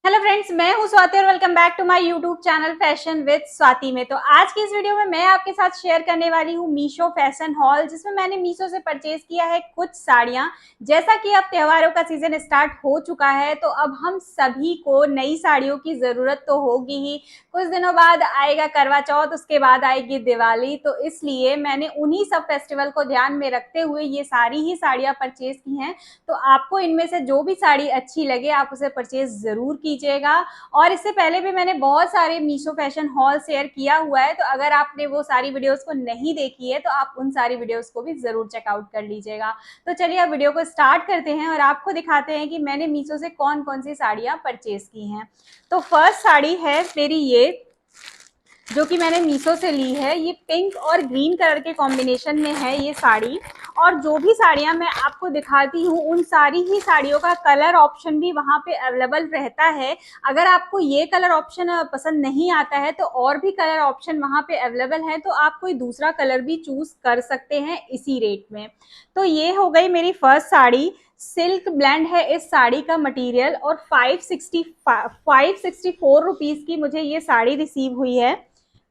Hello friends, मैं हूं स्वाति और welcome back to my YouTube channel fashion with Swati में। तो आज की इस वीडियो में मैं आपके साथ शेयर करने वाली हूं मीशो फैशन हॉल, जिसमें मैंने मीशो से परचेज किया है कुछ साड़ियां। जैसा कि अब त्योहारों का सीजन स्टार्ट हो चुका है, तो अब हम सभी को नई साड़ियों की जरूरत तो होगी ही। कुछ दिनों बाद आएगा करवा चौथ, उसके बाद आएगी दिवाली, तो इसलिए मैंने उन्हीं सब फेस्टिवल को ध्यान में रखते हुए ये सारी ही साड़ियां परचेज की हैं। तो आपको इनमें से जो भी साड़ी अच्छी लगे आप उसे परचेज जरूर कीजिएगा। और इससे पहले भी मैंने बहुत सारे मीशो फैशन हॉल शेयर किया हुआ है, तो अगर आपने वो सारी वीडियोस को नहीं देखी है तो आप उन सारी वीडियोस को भी जरूर चेकआउट कर लीजिएगा। तो चलिए अब वीडियो को स्टार्ट करते हैं और आपको दिखाते हैं कि मैंने मीशो से कौन कौन सी साड़ियां परचेज की हैं। तो फर्स्ट साड़ी है मेरी ये, जो कि मैंने मीशो से ली है। ये पिंक और ग्रीन कलर के कॉम्बिनेशन में है ये साड़ी। और जो भी साड़ियां मैं आपको दिखाती हूँ उन सारी ही साड़ियों का कलर ऑप्शन भी वहां पे अवेलेबल रहता है। अगर आपको ये कलर ऑप्शन पसंद नहीं आता है तो और भी कलर ऑप्शन वहां पे अवेलेबल है, तो आप कोई दूसरा कलर भी चूज कर सकते हैं इसी रेट में। तो ये हो गई मेरी फर्स्ट साड़ी। सिल्क ब्लेंड है इस साड़ी का मटेरियल और 564 रुपीज की मुझे ये साड़ी रिसीव हुई है।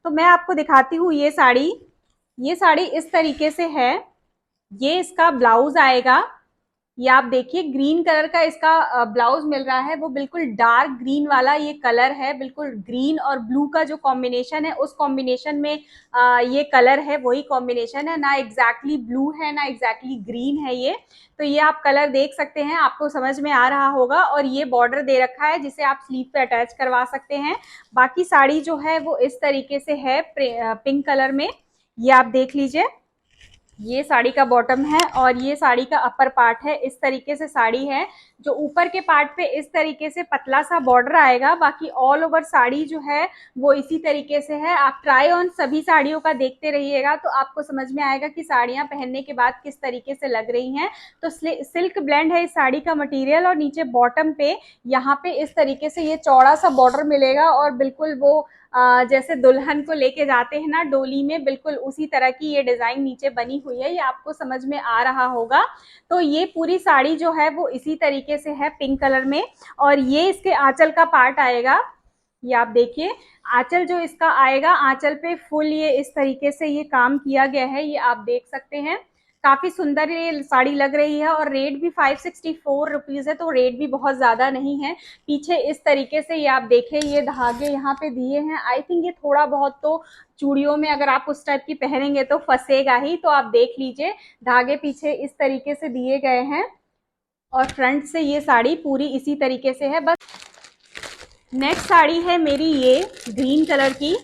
तो मैं आपको दिखाती हूँ ये साड़ी इस तरीके से है। ये इसका ब्लाउज आएगा। ये आप देखिए ग्रीन कलर का इसका ब्लाउज मिल रहा है, वो बिल्कुल डार्क ग्रीन वाला ये कलर है। बिल्कुल ग्रीन और ब्लू का जो कॉम्बिनेशन है उस कॉम्बिनेशन में ये कलर है, वही कॉम्बिनेशन है। ना एग्जैक्टली ब्लू है ना एग्जैक्टली ग्रीन है ये। तो ये आप कलर देख सकते हैं, आपको समझ में आ रहा होगा। और ये बॉर्डर दे रखा है जिसे आप स्लीव पे अटैच करवा सकते हैं। बाकी साड़ी जो है वो इस तरीके से है पिंक कलर में। ये आप देख लीजिए, ये साड़ी का बॉटम है और ये साड़ी का अपर पार्ट है। इस तरीके से साड़ी है। जो ऊपर के पार्ट पे इस तरीके से पतला सा बॉर्डर आएगा, बाकी ऑल ओवर साड़ी जो है वो इसी तरीके से है। आप ट्राई ऑन सभी साड़ियों का देखते रहिएगा तो आपको समझ में आएगा कि साड़ियां पहनने के बाद किस तरीके से लग रही हैं। तो सिल्क ब्लेंड है इस साड़ी का मटेरियल और नीचे बॉटम पे यहाँ पे इस तरीके से ये चौड़ा सा बॉर्डर मिलेगा और बिल्कुल वो जैसे दुल्हन को लेके जाते हैं ना डोली में, बिल्कुल उसी तरह की ये डिजाइन नीचे बनी हुई है। ये आपको समझ में आ रहा होगा। तो ये पूरी साड़ी जो है वो इसी तरीके से है पिंक कलर में। और ये इसके आंचल का पार्ट आएगा। ये आप देखिए, आंचल जो इसका आएगा, आंचल पे फुल ये इस तरीके से ये काम किया गया है। ये आप देख सकते हैं, काफी सुंदर ये साड़ी लग रही है। और रेट भी 564 रुपीज है, तो रेट भी बहुत ज्यादा नहीं है। पीछे इस तरीके से ये आप देखें, ये धागे यहाँ पे दिए हैं। आई थिंक ये थोड़ा बहुत तो चूड़ियों में अगर आप उस टाइप की पहनेंगे तो फंसेगा ही। तो आप देख लीजिए, धागे पीछे इस तरीके से दिए गए हैं और फ्रंट से ये साड़ी पूरी इसी तरीके से है। बस नेक्स्ट साड़ी है मेरी ये ग्रीन कलर की।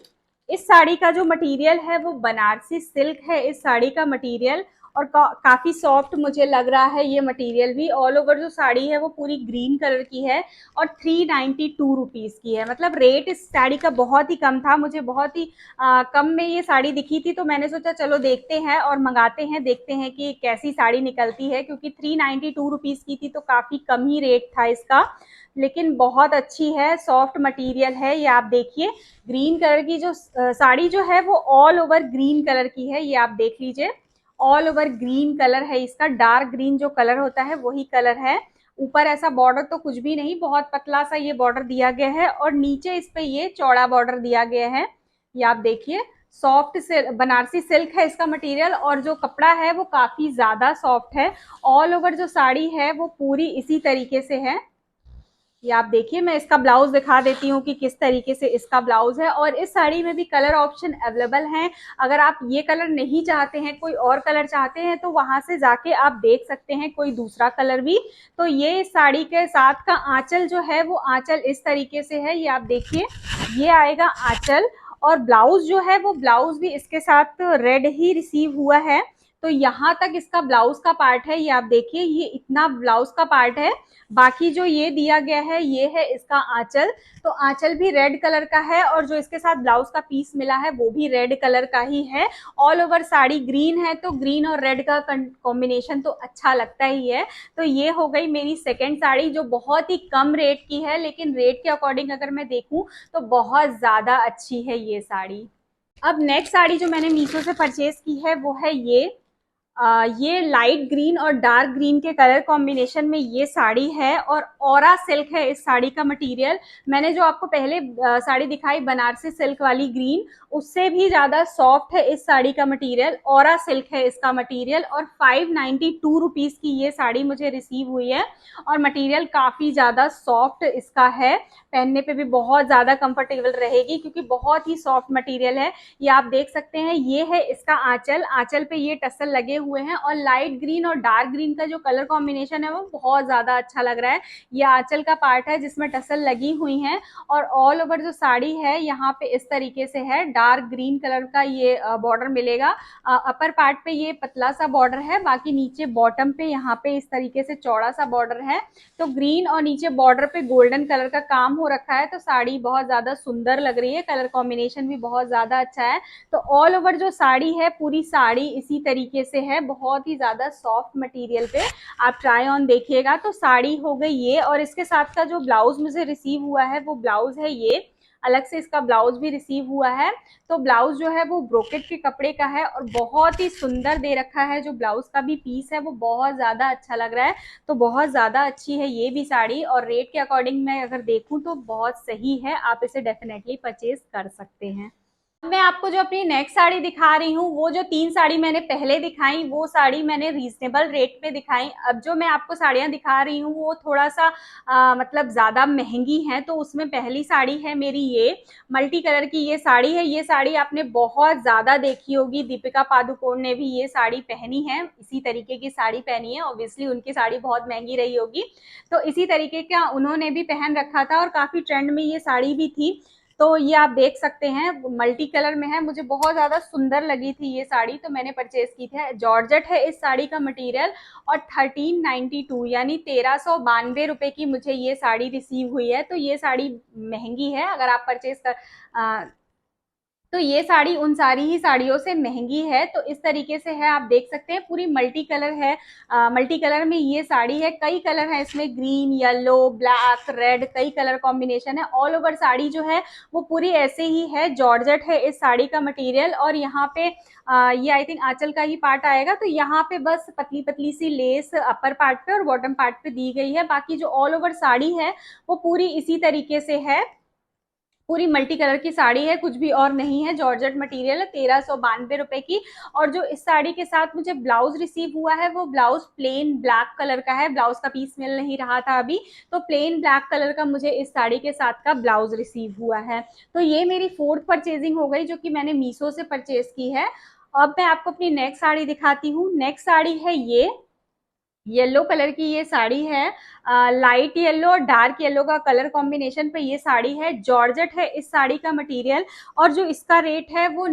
इस साड़ी का जो मटेरियल है वो बनारसी सिल्क है इस साड़ी का मटेरियल। और काफी सॉफ्ट मुझे लग रहा है ये मटेरियल भी। ऑल ओवर जो साड़ी है वो पूरी ग्रीन कलर की है और 392 रुपीज की है। मतलब रेट इस साड़ी का बहुत ही कम था। मुझे बहुत ही कम में ये साड़ी दिखी थी, तो मैंने सोचा चलो देखते हैं और मंगाते हैं, देखते हैं कि कैसी साड़ी निकलती है। क्योंकि 392 रुपीज की थी तो काफी कम ही रेट था इसका। लेकिन बहुत अच्छी है, सॉफ्ट मटेरियल है। ये आप देखिए, ग्रीन कलर की जो साड़ी जो है वो ऑल ओवर ग्रीन कलर की है। ये आप देख लीजिए, ऑल ओवर ग्रीन कलर है इसका। डार्क ग्रीन जो कलर होता है वही कलर है। ऊपर ऐसा बॉर्डर तो कुछ भी नहीं, बहुत पतला सा ये बॉर्डर दिया गया है और नीचे इस पे ये चौड़ा बॉर्डर दिया गया है। ये आप देखिए, सॉफ्ट बनारसी सिल्क है इसका मटेरियल और जो कपड़ा है वो काफी ज्यादा सॉफ्ट है। ऑल ओवर जो साड़ी है वो पूरी इसी तरीके से है। ये आप देखिए, मैं इसका ब्लाउज दिखा देती हूँ कि किस तरीके से इसका ब्लाउज है। और इस साड़ी में भी कलर ऑप्शन अवेलेबल हैं। अगर आप ये कलर नहीं चाहते हैं, कोई और कलर चाहते हैं, तो वहां से जाके आप देख सकते हैं कोई दूसरा कलर भी। तो ये साड़ी के साथ का आंचल जो है वो आंचल इस तरीके से है। ये आप देखिए, ये आएगा आंचल। और ब्लाउज जो है वो ब्लाउज भी इसके साथ रेड ही रिसीव हुआ है। तो यहाँ तक इसका ब्लाउज का पार्ट है। ये आप देखिए, ये इतना ब्लाउज का पार्ट है। बाकी जो ये दिया गया है ये है इसका आंचल। तो आंचल भी रेड कलर का है और जो इसके साथ ब्लाउज का पीस मिला है वो भी रेड कलर का ही है। ऑल ओवर साड़ी ग्रीन है, तो ग्रीन और रेड का कॉम्बिनेशन तो अच्छा लगता ही है। तो ये हो गई मेरी सेकेंड साड़ी, जो बहुत ही कम रेट की है, लेकिन रेट के अकॉर्डिंग अगर मैं देखूं तो बहुत ज्यादा अच्छी है ये साड़ी। अब नेक्स्ट साड़ी जो मैंने मीशो से परचेज की है वो है ये। ये लाइट ग्रीन और डार्क ग्रीन के कलर कॉम्बिनेशन में ये साड़ी है और ऑरा सिल्क है इस साड़ी का मटेरियल। मैंने जो आपको पहले साड़ी दिखाई बनारसी सिल्क वाली ग्रीन, उससे भी ज्यादा सॉफ्ट है इस साड़ी का मटेरियल। ऑरा सिल्क है इसका मटेरियल और 592 रुपीज की ये साड़ी मुझे रिसीव हुई है और मटेरियल काफी ज्यादा सॉफ्ट इसका है, पहनने पे भी बहुत ज्यादा कंफर्टेबल रहेगी क्योंकि बहुत ही सॉफ्ट मटेरियल है। ये आप देख सकते हैं, ये है इसका आंचल, आंचल पे ये टसल लगे हुए हैं और लाइट ग्रीन और डार्क ग्रीन का जो कलर कॉम्बिनेशन है वो बहुत ज्यादा अच्छा लग रहा है। ये आंचल का पार्ट है जिसमें टसल लगी हुई हैं और ऑल ओवर जो साड़ी है यहाँ पे इस तरीके से है, डार्क ग्रीन कलर का ये बॉर्डर मिलेगा। अपर पार्ट पे ये पतला सा बॉर्डर है, बाकी नीचे बॉटम पे यहाँ पे इस तरीके से चौड़ा सा बॉर्डर है। तो ग्रीन और नीचे बॉर्डर पे गोल्डन कलर का काम हो रखा है, तो साड़ी बहुत ज्यादा सुंदर लग रही है, कलर कॉम्बिनेशन भी बहुत ज्यादा अच्छा है। तो ऑल ओवर जो साड़ी है, पूरी साड़ी इसी तरीके से है, बहुत ही ज्यादा सॉफ्ट मटेरियल पे। आप ट्राई ऑन देखिएगा। तो साड़ी हो गई ये, और इसके साथ का जो ब्लाउज मुझे रिसीव हुआ है वो ब्लाउज है ये, अलग से इसका ब्लाउज भी रिसीव हुआ है। तो ब्लाउज जो है वो ब्रोकेट के कपड़े का है और बहुत ही सुंदर दे रखा है। जो ब्लाउज का भी पीस है वो बहुत ज्यादा अच्छा लग रहा है, तो बहुत ज्यादा अच्छी है ये भी साड़ी। और रेट के अकॉर्डिंग मैं अगर देखूं तो बहुत सही है, आप इसे डेफिनेटली परचेज कर सकते हैं। मैं आपको जो अपनी नेक्स्ट साड़ी दिखा रही हूँ, वो जो 3 साड़ी मैंने पहले दिखाई वो साड़ी मैंने रीजनेबल रेट पे दिखाई। अब जो मैं आपको साड़ियाँ दिखा रही हूँ वो थोड़ा सा मतलब ज्यादा महंगी है। तो उसमें पहली साड़ी है मेरी ये मल्टी कलर की ये साड़ी है। ये साड़ी आपने बहुत ज्यादा देखी होगी, दीपिका पादुकोण ने भी ये साड़ी पहनी है, इसी तरीके की साड़ी पहनी है। ऑब्वियसली उनकी साड़ी बहुत महंगी रही होगी, तो इसी तरीके का उन्होंने भी पहन रखा था और काफी ट्रेंड में ये साड़ी भी थी। तो ये आप देख सकते हैं मल्टी कलर में है, मुझे बहुत ज्यादा सुंदर लगी थी ये साड़ी, तो मैंने परचेज की थी। जॉर्जेट है इस साड़ी का मटेरियल और 1392 यानी 1392 की मुझे ये साड़ी रिसीव हुई है। तो ये साड़ी महंगी है, अगर आप परचेज कर तो ये साड़ी उन सारी ही साड़ियों से महंगी है। तो इस तरीके से है, आप देख सकते हैं पूरी मल्टी कलर है। मल्टी कलर में ये साड़ी है, कई कलर है इसमें, ग्रीन, येलो, ब्लैक, रेड, कई कलर कॉम्बिनेशन है। ऑल ओवर साड़ी जो है वो पूरी ऐसे ही है। जॉर्जेट है इस साड़ी का मटेरियल और यहाँ पे ये आई थिंक आंचल का ही पार्ट आएगा। तो यहाँ पे बस पतली पतली सी लेस अपर पार्ट पे और बॉटम पार्ट पे दी गई है, बाकी जो ऑल ओवर साड़ी है वो पूरी इसी तरीके से है। पूरी मल्टी कलर की साड़ी है, कुछ भी और नहीं है, जॉर्जेट मटेरियल है, 1392 की। और जो इस साड़ी के साथ मुझे ब्लाउज रिसीव हुआ है वो ब्लाउज प्लेन ब्लैक कलर का है, ब्लाउज का पीस मिल नहीं रहा था अभी, तो प्लेन ब्लैक कलर का मुझे इस साड़ी के साथ का ब्लाउज रिसीव हुआ है। तो ये मेरी 4th परचेजिंग हो गई जो कि मैंने मीशो से परचेज की है। अब मैं आपको अपनी नेक्स्ट साड़ी दिखाती हूँ। नेक्स्ट साड़ी है ये येलो कलर की ये साड़ी है, लाइट येलो और डार्क येलो का कलर कॉम्बिनेशन पे ये साड़ी है। जॉर्जेट है इस साड़ी का मटेरियल और जो इसका रेट है वो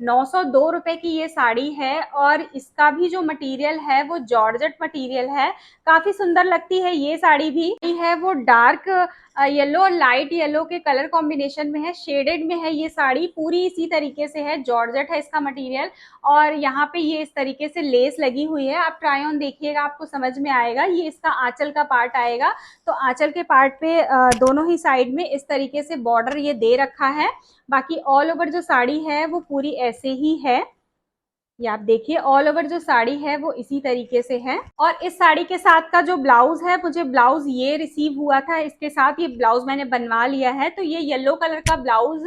902 की ये साड़ी है। और इसका भी जो मटेरियल है वो जॉर्जेट मटेरियल है, काफी सुंदर लगती है ये साड़ी भी है। वो डार्क येलो और लाइट येलो के कलर कॉम्बिनेशन में है, शेडेड में है ये साड़ी, पूरी इसी तरीके से है, जॉर्जेट है इसका मटेरियल। और यहाँ पे ये इस तरीके से लेस लगी हुई है, आप ट्राई ऑन देखिएगा आपको समझ में आएगा। ये इसका आंचल का पार्ट आएगा, तो आंचल के पार्ट पे दोनों ही साइड में इस तरीके से बॉर्डर ये दे रखा है। बाकी ऑल ओवर जो साड़ी है वो पूरी ऐसे ही है, ये आप देखिए ऑल ओवर जो साड़ी है वो इसी तरीके से है। और इस साड़ी के साथ का जो ब्लाउज है, मुझे ब्लाउज ये रिसीव हुआ था, इसके साथ ये ब्लाउज मैंने बनवा लिया है। तो ये येलो कलर का ब्लाउज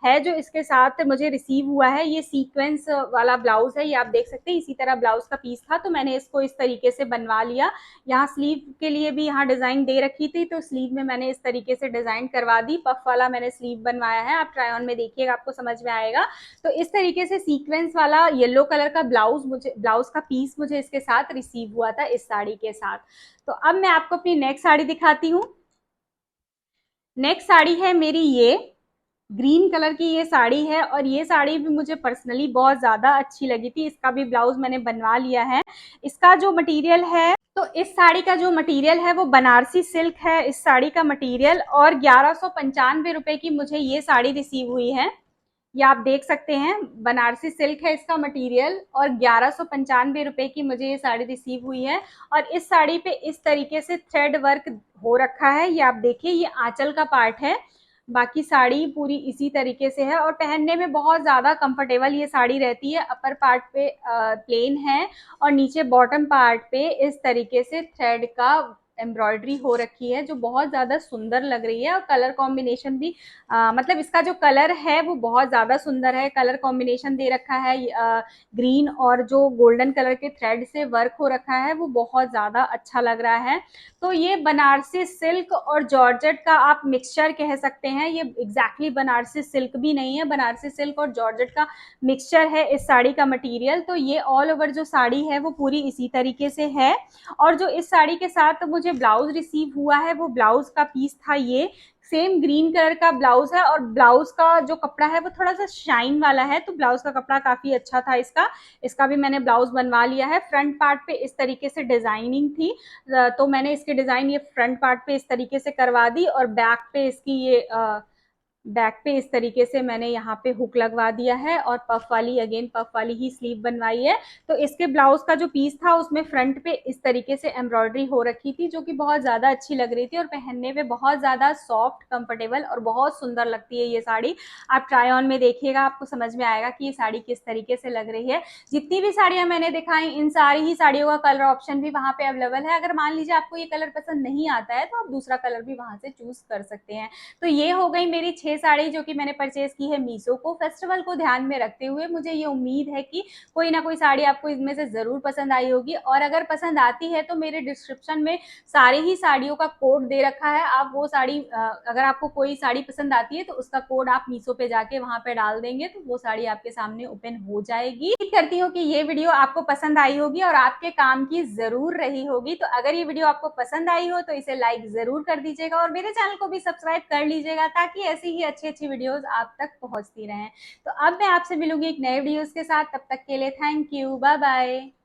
है जो इसके साथ मुझे रिसीव हुआ है, ये सीक्वेंस वाला ब्लाउज है, ये आप देख सकते हैं इसी तरह ब्लाउज का पीस था, तो मैंने इसको इस तरीके से बनवा लिया। यहाँ स्लीव के लिए भी यहाँ डिजाइन दे रखी थी, तो स्लीव में मैंने इस तरीके से डिजाइन करवा दी, पफ वाला मैंने स्लीव बनवाया है, आप ट्राई ऑन में देखिएगा आपको समझ में आएगा। तो इस तरीके से सीक्वेंस वाला येलो कलर का ब्लाउज का पीस मुझे इसके साथ रिसीव हुआ था इस साड़ी के साथ। तो अब मैं आपको अपनी नेक्स्ट साड़ी दिखाती हूँ। नेक्स्ट साड़ी है मेरी ये ग्रीन कलर की ये साड़ी है और ये साड़ी भी मुझे पर्सनली बहुत ज्यादा अच्छी लगी थी, इसका भी ब्लाउज मैंने बनवा लिया है। इसका जो मटेरियल है, तो इस साड़ी का जो मटेरियल है वो बनारसी सिल्क है इस साड़ी का मटेरियल और 1195 की मुझे ये साड़ी रिसीव हुई है। ये आप देख सकते हैं बनारसी सिल्क है इसका मटेरियल और 1195 की मुझे ये साड़ी रिसीव हुई है। और इस साड़ी पे इस तरीके से थ्रेड वर्क हो रखा है, ये आप देखिए, ये आंचल का पार्ट है, बाकी साड़ी पूरी इसी तरीके से है और पहनने में बहुत ज़्यादा कंफर्टेबल ये साड़ी रहती है। अपर पार्ट पे प्लेन है और नीचे बॉटम पार्ट पे इस तरीके से थ्रेड का एम्ब्रॉयडरी हो रखी है जो बहुत ज़्यादा सुंदर लग रही है। और कलर कॉम्बिनेशन भी मतलब इसका जो कलर है वो बहुत ज़्यादा सुंदर है। कलर कॉम्बिनेशन दे रखा है ग्रीन और जो गोल्डन कलर के थ्रेड से वर्क हो रखा है वो बहुत ज़्यादा अच्छा लग रहा है। तो ये बनारसी सिल्क और जॉर्जेट का आप मिक्सचर कह सकते हैं। ये एग्जैक्टली बनारसी सिल्क भी नहीं है, बनारसी सिल्क और जॉर्जेट का मिक्सचर है इस साड़ी का मटेरियल। तो ये ऑल ओवर जो साड़ी है वो पूरी इसी तरीके से है। और जो इस साड़ी के साथ मुझे ब्लाउज रिसीव हुआ है वो ब्लाउज का पीस था, ये सेम ग्रीन कलर का ब्लाउज है। और ब्लाउज का जो कपड़ा है वो थोड़ा सा शाइन वाला है, तो ब्लाउज का कपड़ा काफी अच्छा था इसका। इसका भी मैंने ब्लाउज बनवा लिया है। फ्रंट पार्ट पे इस तरीके से डिजाइनिंग थी, तो मैंने इसकी डिजाइन ये फ्रंट पार्ट पे इस तरीके से करवा दी और बैक पे इसकी ये बैक पे इस तरीके से मैंने यहाँ पे हुक लगवा दिया है और पफ वाली अगेन पफ वाली ही स्लीव बनवाई है। तो इसके ब्लाउज का जो पीस था उसमें फ्रंट पे इस तरीके से एम्ब्रॉयडरी हो रखी थी जो कि बहुत ज्यादा अच्छी लग रही थी और पहनने में बहुत ज्यादा सॉफ्ट, कंफर्टेबल और बहुत सुंदर लगती है ये साड़ी। आप ट्राई ऑन में देखिएगा, आपको समझ में आएगा कि ये साड़ी किस तरीके से लग रही है। जितनी भी साड़ियां मैंने दिखाई इन सारी ही साड़ियों का कलर ऑप्शन भी वहां पे अवेलेबल है। अगर मान लीजिए आपको ये कलर पसंद नहीं आता है तो आप दूसरा कलर भी वहां से चूज कर सकते हैं। तो ये हो गई मेरी 6 साड़ी जो कि मैंने परचेज की है मीशो को फेस्टिवल को ध्यान में रखते हुए। मुझे ये उम्मीद है कि कोई ना कोई साड़ी आपको इनमें से जरूर पसंद आई होगी और अगर पसंद आती है तो मेरे डिस्क्रिप्शन में सारी ही साड़ियों का कोड दे रखा है। आप वो साड़ी अगर आपको कोई साड़ी पसंद आती है तो उसका कोड आप मीशो पे जाके वहां पे डाल देंगे तो वो साड़ी आपके सामने ओपन हो जाएगी। उम्मीद करती हूँ कि ये वीडियो आपको पसंद आई होगी और आपके काम की जरूर रही होगी। तो अगर ये वीडियो आपको पसंद आई हो तो इसे लाइक जरूर कर दीजिएगा और मेरे चैनल को भी सब्सक्राइब कर लीजिएगा ताकि ऐसी ही अच्छी अच्छी वीडियोस आप तक पहुंचती रहें। तो अब मैं आपसे मिलूंगी एक नए वीडियोस के साथ, तब तक के लिए थैंक यू, बाय बाय।